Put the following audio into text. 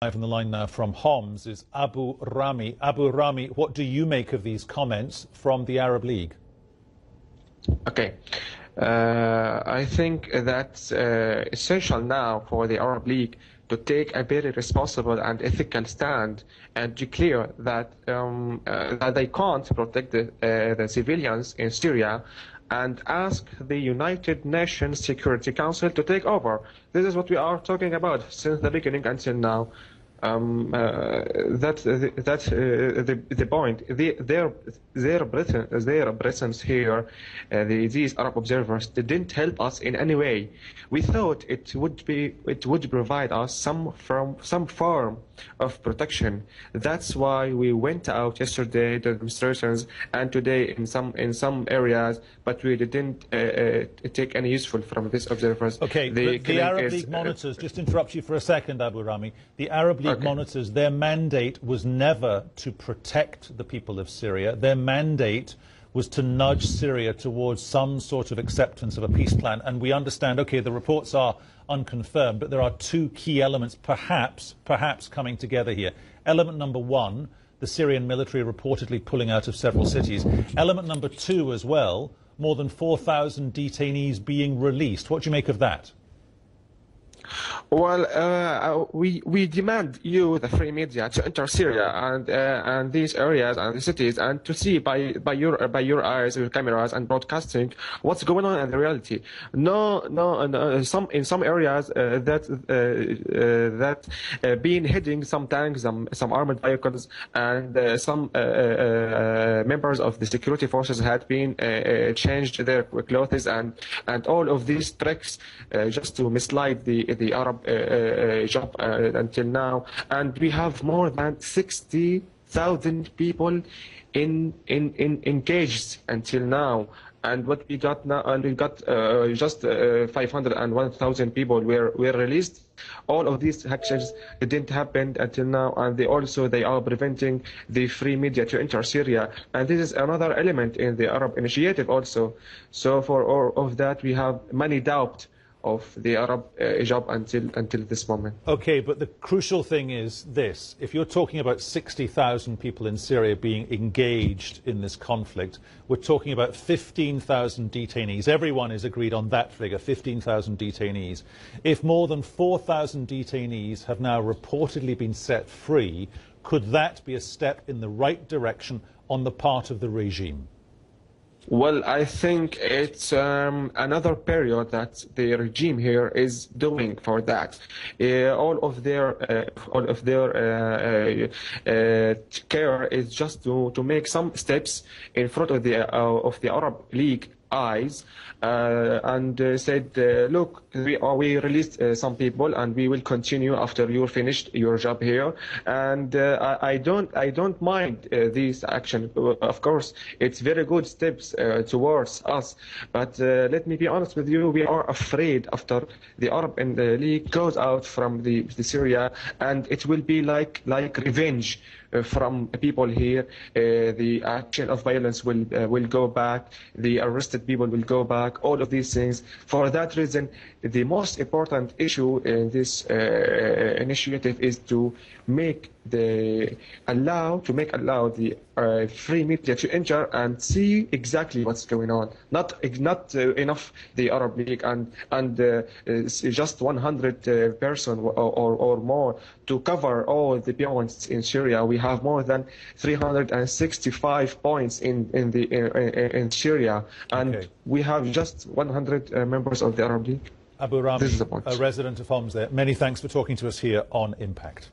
Live on the line now from Homs is Abo Rame. Abo Rame, what do you make of these comments from the Arab League? Okay. I think that's essential now for the Arab League to take a very responsible and ethical stand and declare that, that they can't protect the civilians in Syria and ask the United Nations Security Council to take over. This is what we are talking about since the beginning until now. That's the point. Their presence here, these Arab observers, they didn't help us in any way. We thought it would provide us some form of protection. That's why we went out yesterday to demonstrations and today in some areas, but we didn't take any useful from these observers. Okay, the Arab League monitors, just interrupt you for a second, Abo Rame. The Arab League monitors, their mandate was never to protect the people of Syria. Their mandate was to nudge Syria towards some sort of acceptance of a peace plan. And we understand, okay, the reports are unconfirmed, but there are two key elements perhaps coming together here. Element number one, the Syrian military reportedly pulling out of several cities. Element number two as well, more than 4,000 detainees being released. What do you make of that? Well, we demand you, the free media, to enter Syria and these areas and the cities and to see by your eyes, your cameras and broadcasting what's going on in the reality. No, in some areas that been hitting some tanks, some armored vehicles, and some members of the security forces had been changed their clothes and all of these tricks just to mislead the Arab job until now, and we have more than 60,000 people engaged until now. And what we got now, and we got just 501,000 people were released. All of these actions didn't happen until now, and they are preventing the free media to enter Syria. And this is another element in the Arab initiative also. So for all of that, we have many doubts of the Arab job until this moment. Okay, but the crucial thing is this. If you're talking about 60,000 people in Syria being engaged in this conflict, we're talking about 15,000 detainees. Everyone is agreed on that figure, 15,000 detainees. If more than 4,000 detainees have now reportedly been set free, could that be a step in the right direction on the part of the regime? Well, I think it's another period that the regime here is doing for that. All of their care is just to make some steps in front of the Arab League eyes and said, look, we released some people and we will continue after you finished your job here. And I don't mind this action. Of course, it's very good steps towards us. But let me be honest with you, we are afraid after the Arab and the League goes out from the Syria, and it will be like revenge from people here. The action of violence will go back. The arrested people will go back. All of these things. For that reason, the most important issue in this initiative is to allow the free media to enter and see exactly what's going on. Not enough the Arab League and just 100 person or more to cover all the points in Syria. We have more than 365 points in Syria, and we have just 100 members of the Arab League. Abo Rame, this is the point. A resident of Homs there. Many thanks for talking to us here on Impact.